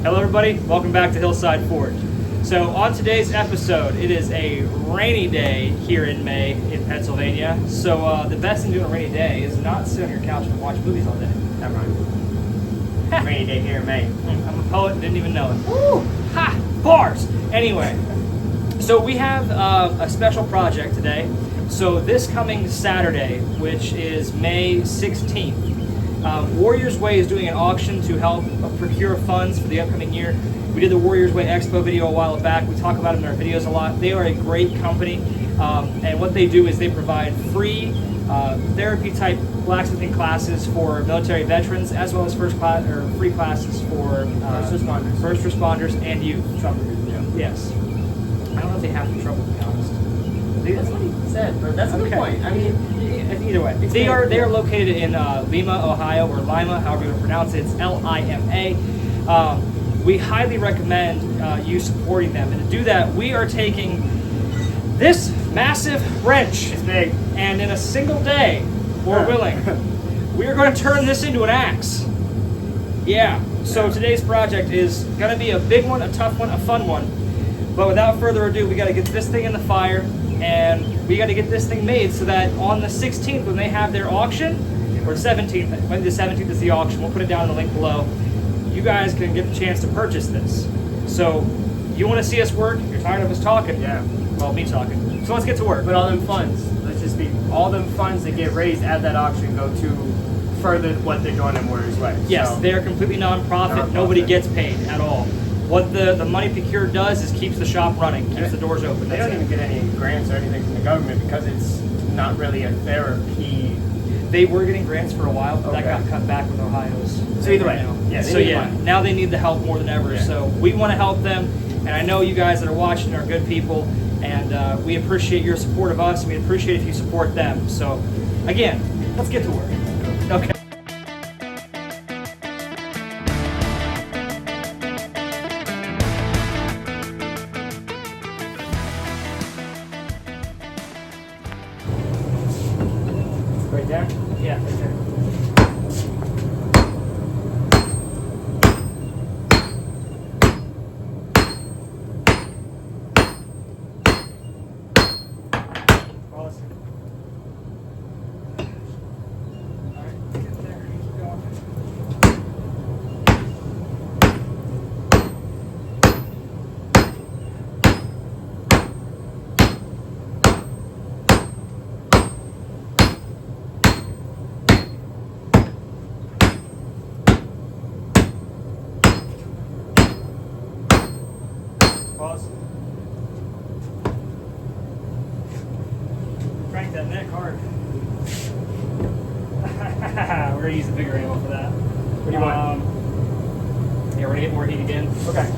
Hello everybody, welcome back to Hillside Forge. So on today's episode, it is a rainy day here in May in Pennsylvania. So the best thing to do on a rainy day is not sit on your couch and watch movies all day. That rhymes. Rainy day here in May. I'm a poet, didn't even know it. Woo! Ha! Bars! Anyway, so we have a special project today. So this coming Saturday, which is May 16th, Warriors Way is doing an auction to help procure funds for the upcoming year. We did the Warriors Way Expo video a while back. We talk about them in our videos a lot. They are a great company, and what they do is they provide free therapy-type blacksmithing classes for military veterans, as well as free classes for first responders and youth. Troublemaker, yeah. Yes. I don't know if they have any trouble, to be honest. That's what he said, but that's a good point. I mean, either way, they are located in Lima, Ohio, or Lima, however you want to pronounce it. It's Lima. We highly recommend you supporting them, and to do that, we are taking this massive wrench. it's big. And in a single day, Lord willing, we are going to turn this into an axe. Yeah. So today's project is going to be a big one, a tough one, a fun one. But without further ado, we got to get this thing in the fire, and we got to get this thing made so that on the 16th, when they have their auction, or 17th, maybe the 17th is the auction. We'll put it down in the link below. You guys can get the chance to purchase this. So you want to see us work? You're tired of us talking? Yeah. Well, me talking. So let's get to work. But all them funds, all them funds that get raised at that auction go to further what they're doing in Warriors Way. Yes, So, they are completely non-profit. Nobody gets paid at all. What the money procured does is keeps the shop running, keeps the doors open. They don't even get any grants or anything from the government because it's not really a therapy. They were getting grants for a while, but that Okay. got cut back with Ohio's. So either way, now. yeah, they So need yeah, money. now they need the help more than ever. Yeah. So we want to help them, and I know you guys that are watching are good people, and we appreciate your support of us, and we appreciate if you support them. So again, let's get to work. Okay. Right there? Yeah, right there. Awesome. All right, get there. Keep going. Pause. Crank that neck hard. We're gonna use a bigger angle for that. What do you want? Yeah, we're gonna get more heat again. Okay.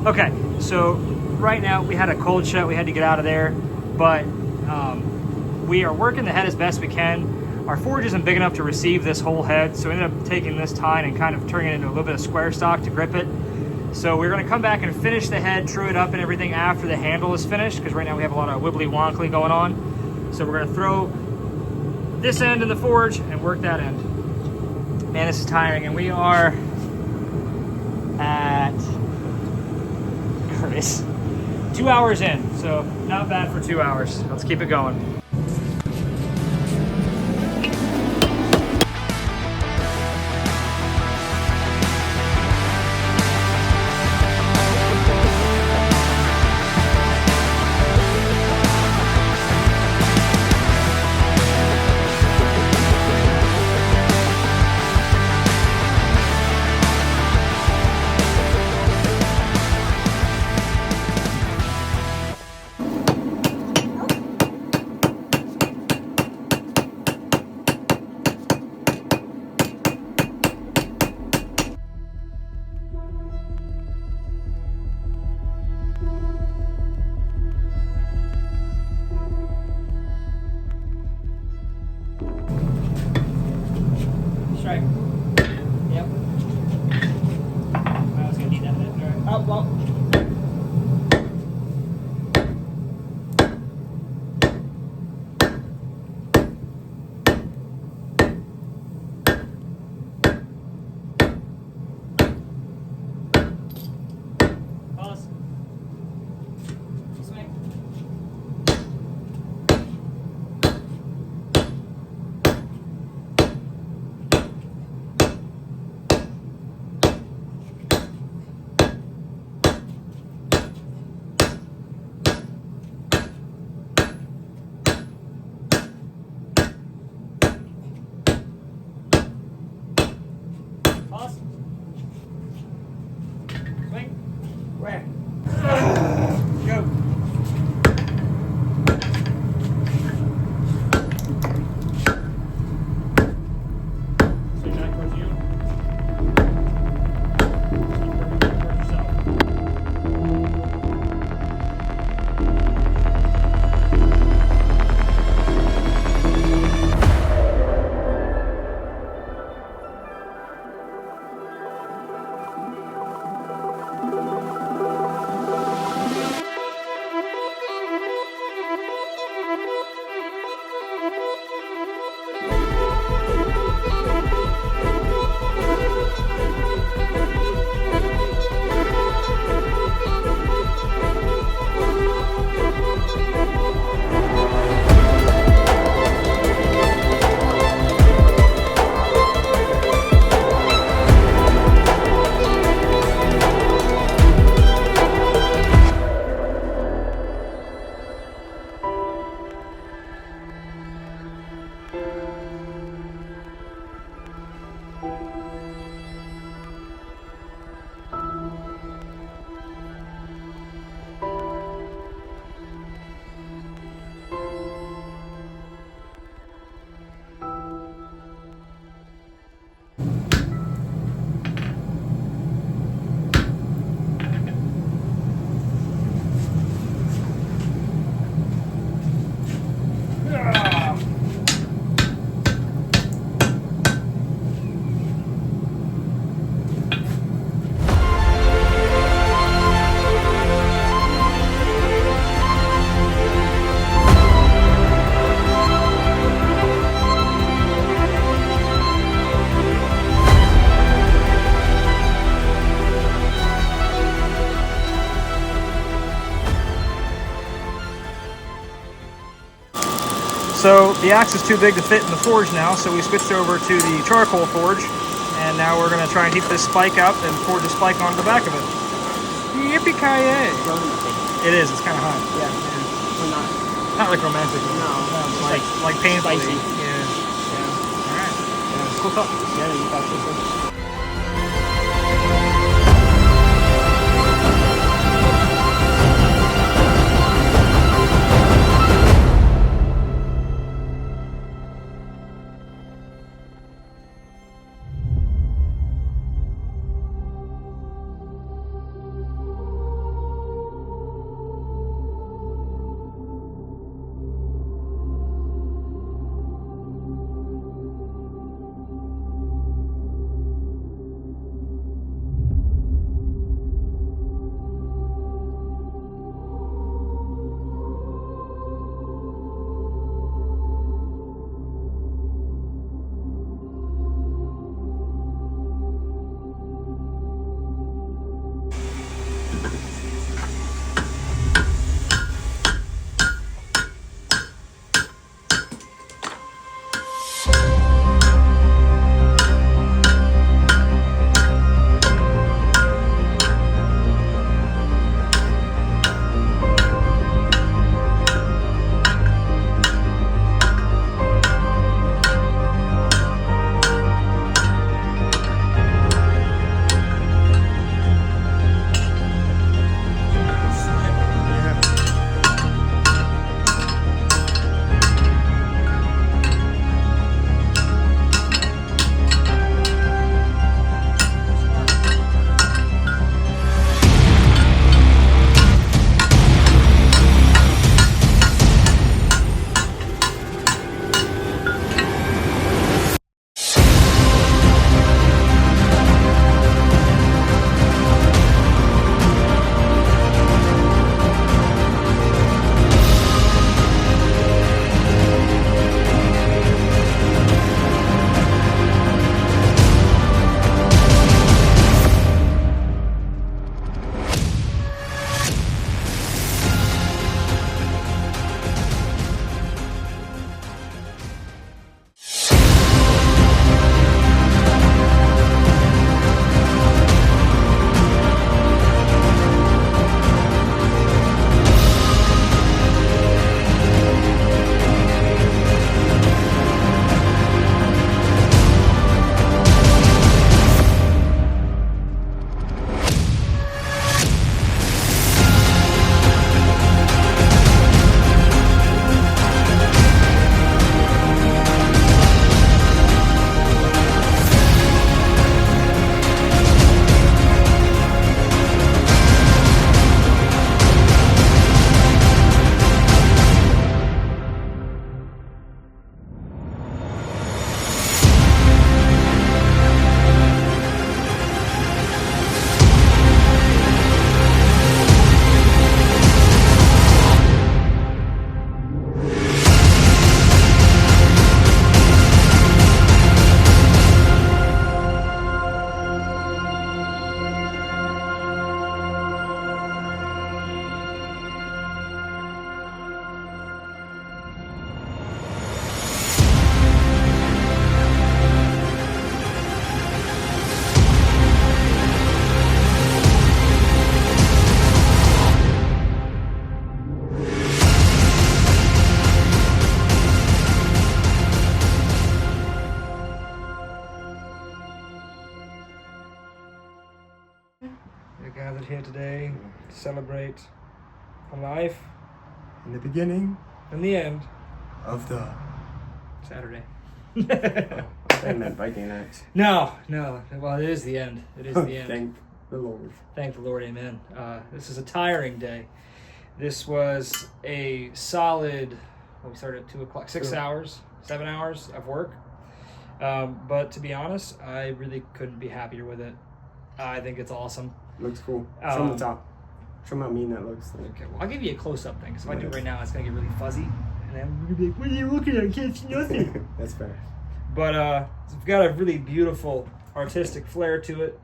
Okay, so right now we had a cold shut, we had to get out of there, but we are working the head as best we can. Our forge isn't big enough to receive this whole head, so we ended up taking this tine and kind of turning it into a little bit of square stock to grip it. So we're going to come back and finish the head, true it up and everything after the handle is finished, because right now we have a lot of wibbly wonkly going on. So we're going to throw this end in the forge and work that end. Man, this is tiring, and we are at 2 hours in, so not bad for 2 hours. Let's keep it going. Strike. Yep. I was gonna need that bit. Alright. Oh, well. Pause. Swing. Pause. Swing. Where? Go. Swing back towards you. Keep working back towards yourself. So the axe is too big to fit in the forge now, so we switched over to the charcoal forge, and now we're going to try and keep this spike up and forge a spike onto the back of it. Yippee-ki-yay! It is, it's kind of hot. Yeah. We're not. Not like romantic. No. It's like painfully. Spicy. Yeah. Yeah. Alright. Yeah, cool talk. Yeah, you got this. gathered here today to celebrate life In the beginning and the end. of the... Saturday. I meant Viking Axe. No. Well, it is the end. It is the end. Thank the Lord. Thank the Lord, amen. This is a tiring day. This was a solid, we started at 2 o'clock, 6 hours, 7 hours of work. But to be honest, I really couldn't be happier with it. I think it's awesome. Looks cool. Show 'em the top. Show 'em how mean that looks. Okay, well, I'll give you a close-up thing, because if I do it right now, it's going to get really fuzzy. And then we're going to be like, what are you looking at? I can't see nothing. That's fair. But it's got a really beautiful artistic flair to it.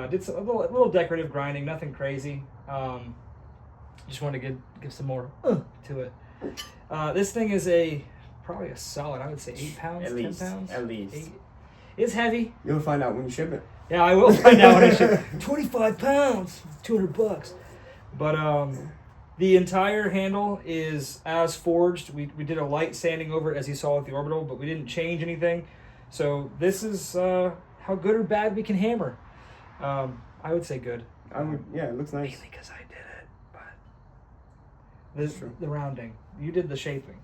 Did a little decorative grinding, nothing crazy. Just wanted to give some more to it. This thing is probably a solid, I would say 8 pounds, At 10 least. pounds. At least. 8. It's heavy. You'll find out when you ship it. Yeah, I will find out when I ship. 25 pounds, $200. But the entire handle is as forged. We did a light sanding over it, as you saw with the Orbital, but we didn't change anything. So this is how good or bad we can hammer. I would say good. Yeah, it looks nice. Mainly because I did it, but the rounding, you did the shaping.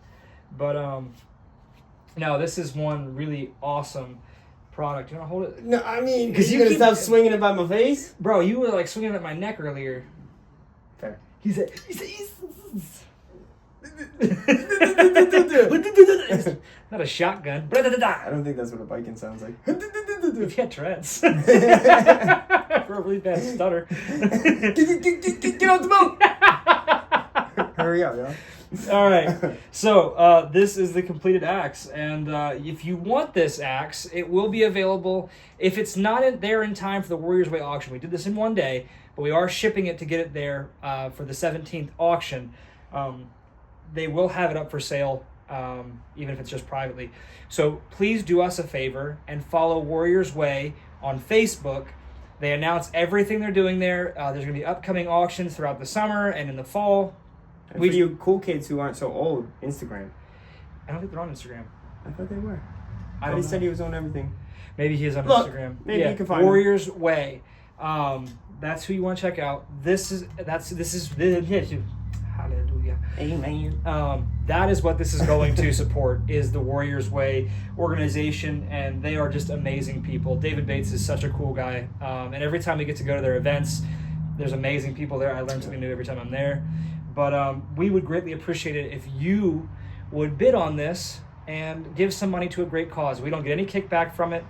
But no, this is one really awesome product. You want to hold it? No, I mean, Because because you you gonna keep- stop swinging it by my face? Bro, you were like swinging at my neck earlier. Fair. He said not a shotgun. I don't think that's what a Viking sounds like. If you had Tourette's. For a really bad stutter. Get off the boat! Hurry up, yo. All right. So this is the completed axe, and if you want this axe, it will be available. If it's not there in time for the Warriors Way auction, we did this in one day, but we are shipping it to get it there for the 17th auction. They will have it up for sale, even if it's just privately. So please do us a favor and follow Warriors Way on Facebook. They announce everything they're doing there. There's going to be upcoming auctions throughout the summer and in the fall. And for you cool kids who aren't so old, Instagram. I don't think they're on Instagram. I thought they were. I But don't he know. said he was on everything. Maybe he is on Look, Instagram. maybe you can find him. Warriors Way. That's who you want to check out. This is hallelujah. Amen. That is what this is going to support, is the Warriors Way organization, and they are just amazing people. David Bates is such a cool guy, and every time we get to go to their events, there's amazing people there. I learn something new every time I'm there. But we would greatly appreciate it if you would bid on this and give some money to a great cause. We don't get any kickback from it.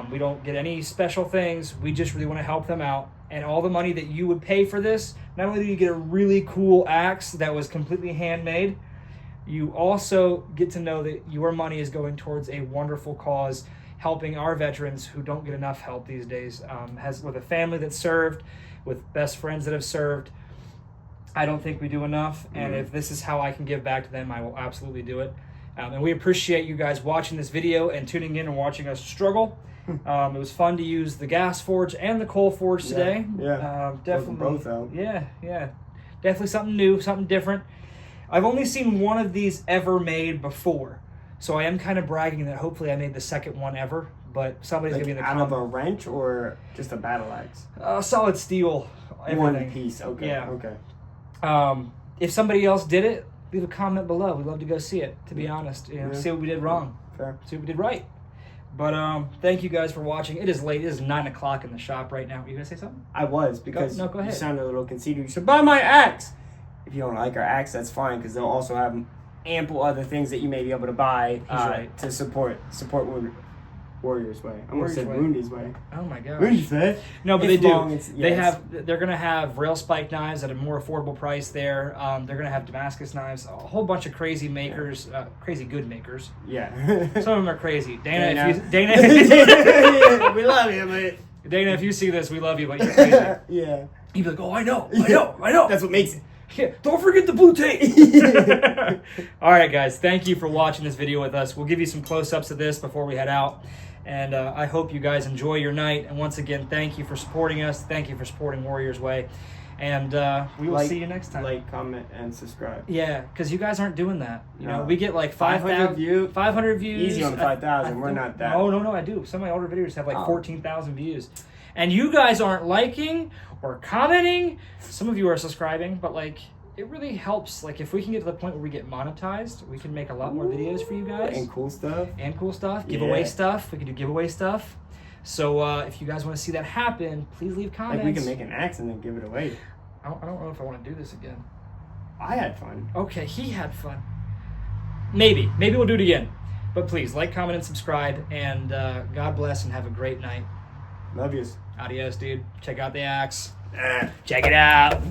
We don't get any special things. We just really want to help them out. And all the money that you would pay for this, not only do you get a really cool axe that was completely handmade, you also get to know that your money is going towards a wonderful cause, helping our veterans who don't get enough help these days. With a family that served, with best friends that have served, I don't think we do enough. And if this is how I can give back to them, I will absolutely do it. And we appreciate you guys watching this video and tuning in and watching us struggle. It was fun to use the gas forge and the coal forge today. Yeah. Definitely. Both out. Yeah. Definitely something new, something different. I've only seen one of these ever made before, so I am kind of bragging that hopefully I made the second one ever. But somebody's Like gonna be in the out of a comments. wrench or just a battle axe? Solid steel. Everything. One piece. Okay. Yeah. Okay. If somebody else did it, leave a comment below. We'd love to go see it, to be honest. Yeah. See what we did wrong. Fair. See what we did right. But thank you guys for watching. It is late. It is 9 o'clock in the shop right now. You gonna say something? I was because go ahead. you sounded a little conceited. You said, buy my axe. If you don't like our axe, that's fine because they'll also have ample other things that you may be able to buy right. to support Warriors Way. I almost Warriors said Way. Woundy's Way. Oh my gosh. Woundy's Way? No, but It's they do. long, They're gonna have rail spike knives at a more affordable price there. They're gonna have Damascus knives. A whole bunch of crazy makers, crazy good makers. Yeah. Some of them are crazy. Dana, Dana. Dana, We love you, mate. Dana, if you see this, we love you, but you're crazy. Yeah. You'd be like, oh, I know. That's what makes it. Yeah, don't forget the blue tape. All right, guys. Thank you for watching this video with us. We'll give you some close-ups of this before we head out. And I hope you guys enjoy your night. And once again, thank you for supporting us. Thank you for supporting Warriors Way. And we will see you next time. Like, comment, and subscribe. Yeah, because you guys aren't doing that. You know, No. we get like 500 500 views. Easy on 5,000. We're not that. No, I do. Some of my older videos have like Oh. 14,000 views. and you guys aren't liking or commenting. Some of you are subscribing, but like, it really helps. Like, if we can get to the point where we get monetized, we can make a lot more videos for you guys. And cool stuff. Giveaway Yeah. stuff. We can do giveaway stuff. So if you guys want to see that happen, please leave comments. Like we can make an axe and then give it away. I don't know if I want to do this again. I had fun. Okay, he had fun. Maybe we'll do it again. But please, like, comment, and subscribe. And God bless and have a great night. Love yous. Adios, dude. Check out the axe. Check it out.